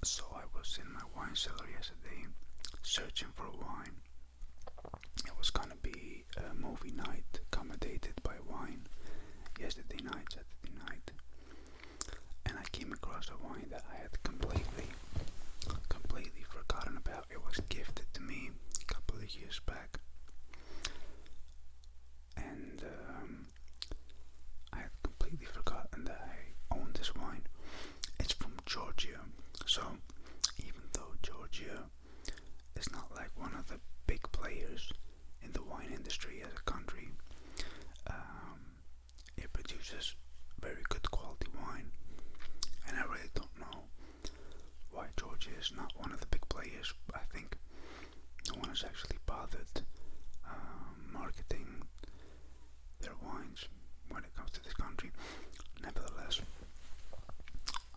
So I was in my wine cellar yesterday searching for wine. It was gonna be a movie night accommodated by wine yesterday night, and I came across a wine that I had completely forgotten about. It was gifted to me a couple of years back, and I had completely forgotten that I owned this wine. It's from Georgia, so even though Georgia is not like one of the big players in the wine industry as a country, it produces very good quality wine, and I really don't know why Georgia is not one of the big players. I think no one has actually bothered marketing their wines when it comes to this country. Nevertheless,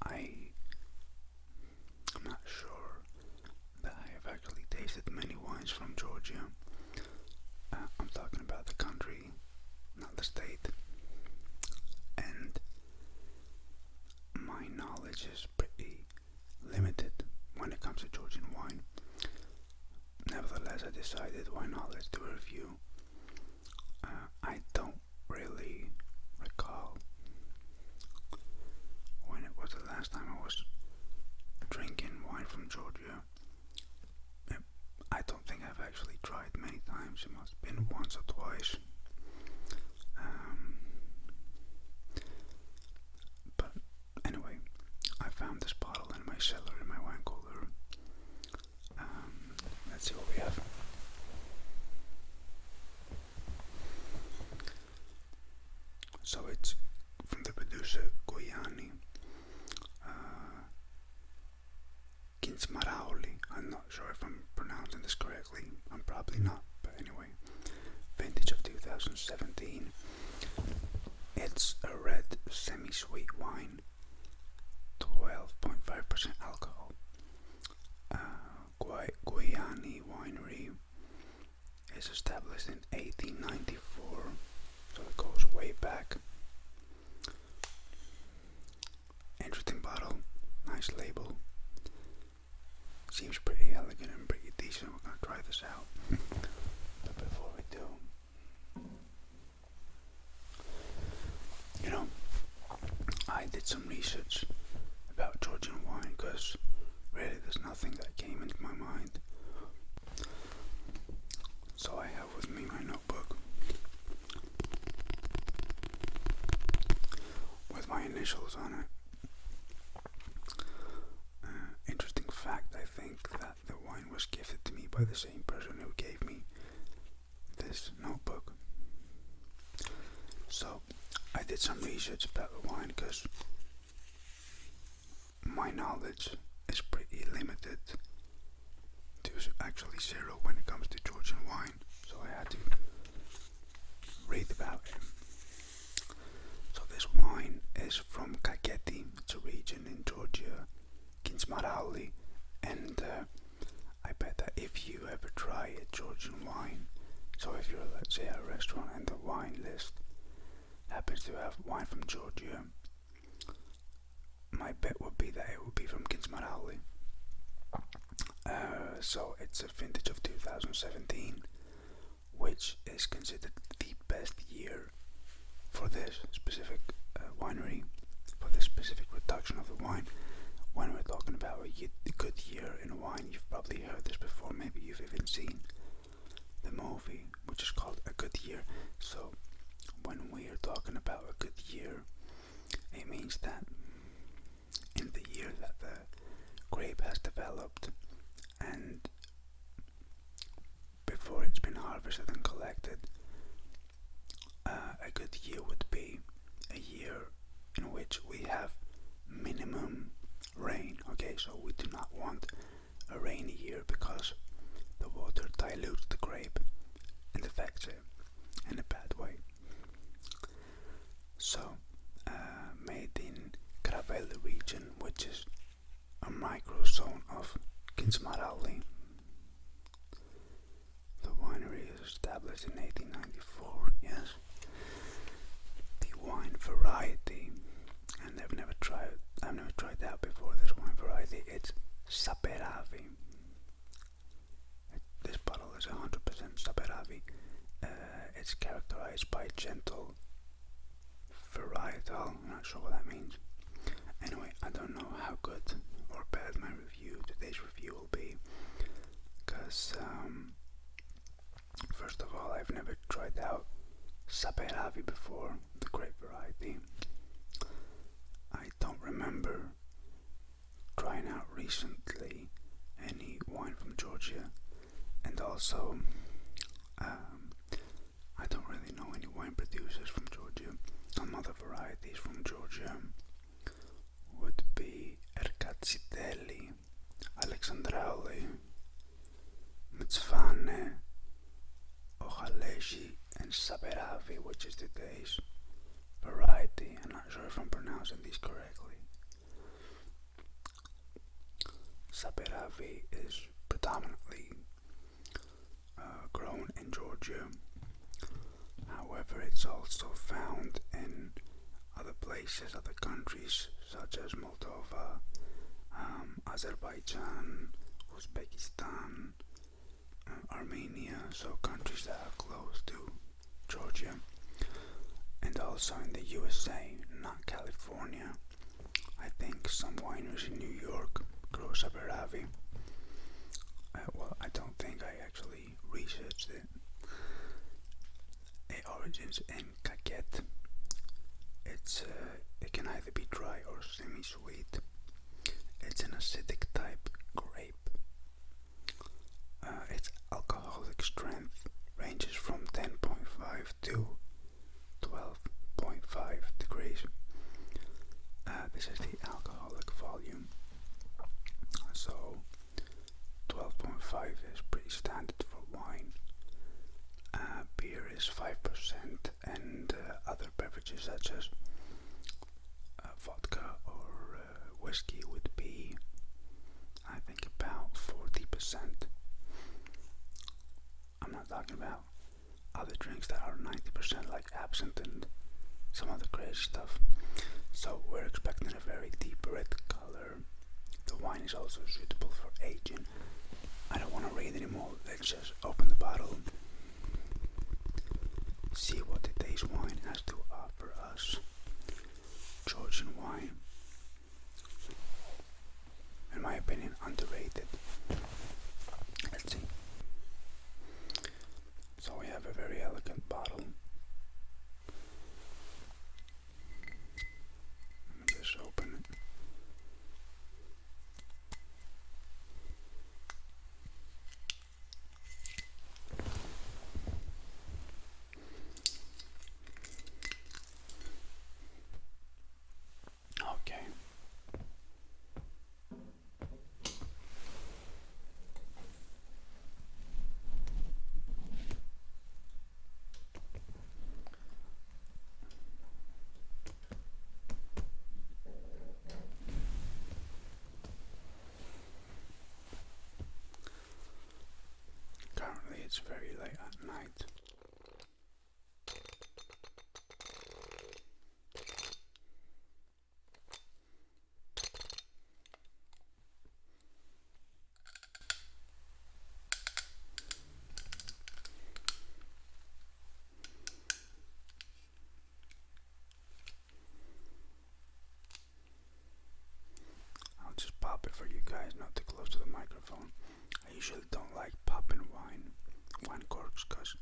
I'm not sure that I have actually tasted many wines from Georgia. I'm talking about the country, not the state. And my knowledge is pretty limited when it comes to Georgian wine. Nevertheless, I decided, why not, let's do a review. I don't really recall when it was the last time I was drinking wine from Georgia. I don't think I've actually tried many times. It must have been once or twice. But anyway, I found this bottle in my cellar, in my wine cooler. Let's see what we have. So it's from the producer Goiani, Kindzmarauli. I'm not sure if I'm pronouncing this correctly. I'm probably not, but anyway. Vintage of 2017. It's a red semi-sweet wine, 12.5% alcohol. Goiani Winery is established in 1894, so it goes way back. Interesting bottle, nice label. Seems pretty elegant and pretty decent. We're gonna try this out. But before we do, I did some research about Georgian wine, because really there's nothing that came into my mind. So I have with me my notebook with my initials on it. Interesting fact, I think that the wine was gifted to me by the same person who gave me this notebook. So I did some research about the wine, because my knowledge is pretty limited to actually zero when it comes to Georgian wine, so I had to read about it. So this wine is from Kakheti. It's a region in Georgia, Kindzmarauli, and I bet that if you ever try a Georgian wine, so if you're, let's say, at a restaurant and the wine list happens to have wine from Georgia, my bet would be that it would be from Kindzmarauli. So it's a vintage of 2017, which is considered the best year for this specific winery, for this specific production of the wine. When we're talking about a good year in wine, you've probably heard this before, maybe you've even seen the movie, which is called A Good Year. So when we are talking about a good year, it means that in the year that the grape has developed and before it's been harvested and collected, a good year would be a year in which we have minimum rain. Okay, so we do not want a rainy year, because the water dilutes the grape and affects it in a bad way. So made in Kindzmarauli region, which is a microzone of Kindzmarauli. The winery is established in 1894, yes. The wine variety, and I've never tried that before, this wine variety, it's Saperavi. This bottle is 100% Saperavi. It's characterized by gentle varietal. I'm not sure what that means. Anyway, I don't know how good or bad today's review will be, because first of all, I've never tried out Saperavi before, the grape variety. I don't remember trying out recently any wine from Georgia, and also I don't really know any wine producers from Georgia. Some other varieties from Georgia would be Erkatsiteli, Kindzmarauli, Mtsvane, Ohaleshi, and Saperavi, which is today's variety. I'm not sure if I'm pronouncing these correctly. Saperavi is predominantly grown in Georgia. However, it's also found in other places, other countries such as Moldova, Azerbaijan, Uzbekistan, Armenia, so countries that are close to Georgia, and also in the USA, not California. I think some wineries in New York grow Saperavi. Well, I don't think I actually researched it. It origins in Kaket. It can either be dry or semi-sweet. It's an acidic type grape. Its alcoholic strength ranges from 10.5 to 12.5 degrees. This is the alcoholic volume. So 12.5 is pretty standard for wine. Beer is 5%, and other beverages such as vodka or whiskey would be, I think, about 40%. I'm not talking about other drinks that are 90% like absinthe and some other crazy stuff. So we're expecting a very deep red color. The wine is also suitable for aging. I don't want to read anymore. Let's just open the bottle, see what today's wine has to offer us. Georgian wine, in my opinion, underrated. Let's see. So we have a very elegant bottle. Let me just open it. Okay. Currently it's very late at night. I'll just pop it for you guys, not too close to the microphone. I usually don't like popping wine corks, because,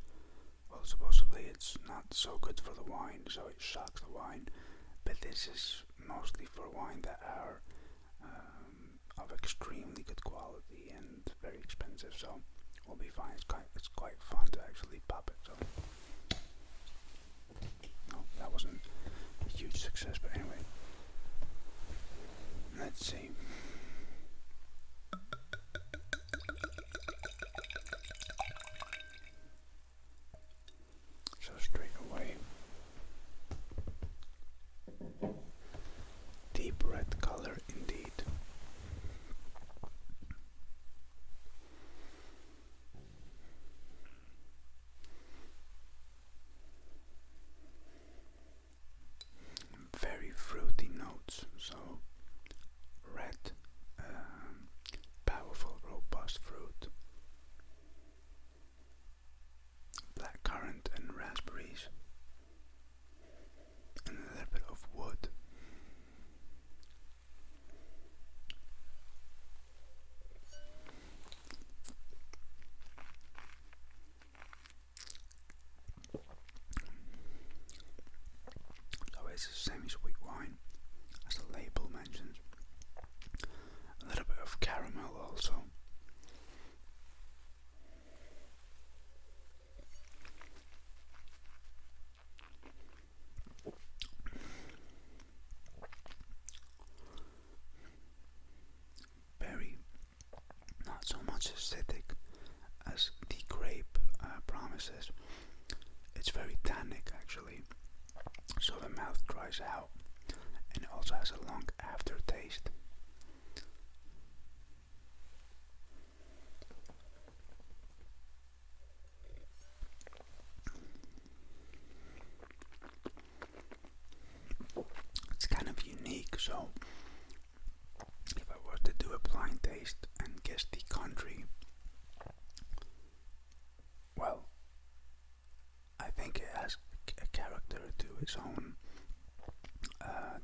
well, supposedly it's not so good for the wine, so it shocks the wine. But this is mostly for wine that are of extremely good quality and very expensive, so we'll be fine. It's quite fun to actually pop it. So no, that wasn't a huge success, but anyway, let's see. So straight away, deep red color indeed.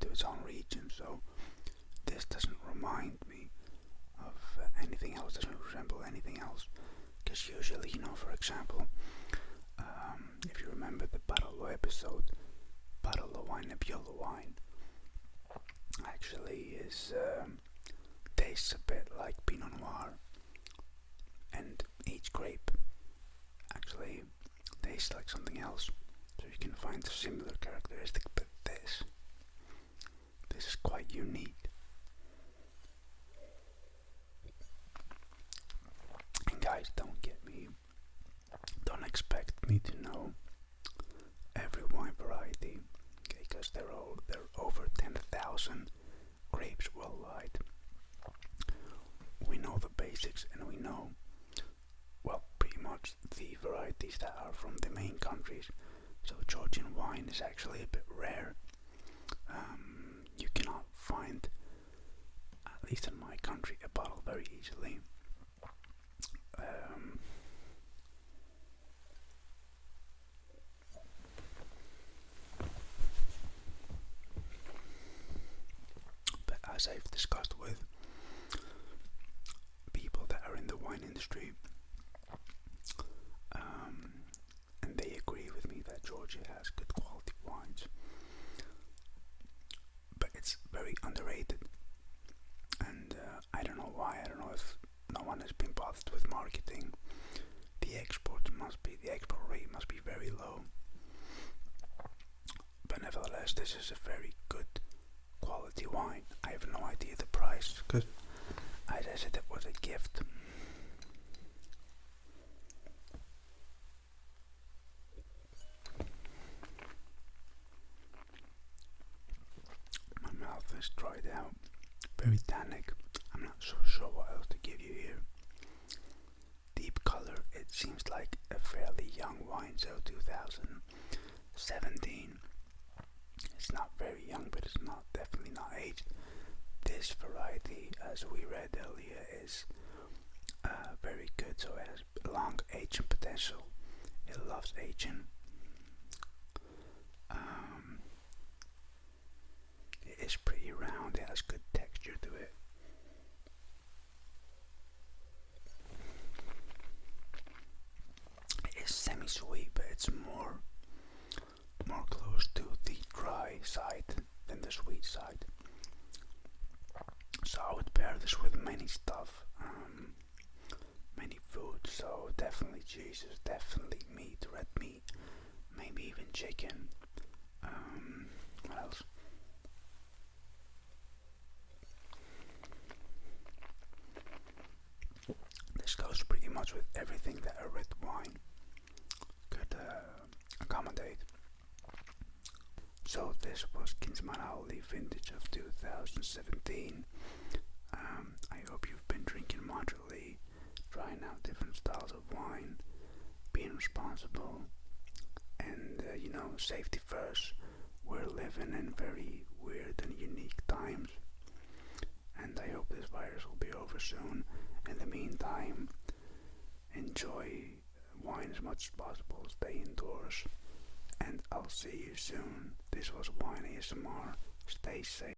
to its own region. So this doesn't remind me of anything else, doesn't resemble anything else. Because usually, for example, if you remember the Barolo episode, Barolo wine, Nebbiolo wine, actually tastes a bit like Pinot Noir, and each grape actually tastes like something else. So you can find a similar characteristic, but this is quite unique. And guys, don't expect me to know every wine variety, okay? Because there are over 10,000 grapes worldwide. We know the basics, and we know, well, pretty much the varieties that are from the main countries. So Georgian wine is actually a bit rare. You cannot find, at least in my country, a bottle very easily. But as I've discussed with people that are in the wine industry, and they agree with me that Georgia has good quality wines, but it's very underrated. And I don't know why. I don't know if no one has been bothered with marketing. The export rate must be very low. But nevertheless, this is a very good quality wine. I have no idea the price, because as I said, it was a gift. My mouth is dried out, very tannic. I'm not so sure what else to give you here. Deep color, it seems like a fairly young wine, so 2017. It's not very young, but it's definitely not aged. This variety, as we read earlier, is very good, so it has long aging potential. It loves aging. It is pretty round, it has good texture to it. It is semi-sweet, but it's more close to the dry side than the sweet side. So I would pair this with many stuff, many food. So definitely cheeses, definitely meat, red meat, maybe even chicken. What else? This goes pretty much with everything that a red wine could accommodate. So this was Kindzmarauli vintage of 2017. I hope you've been drinking moderately, trying out different styles of wine, being responsible, and safety first. We're living in very weird and unique times, and I hope this virus will be over soon. In the meantime, enjoy wine as much as possible, stay indoors, and I'll see you soon. This was Wine ASMR. Stay safe.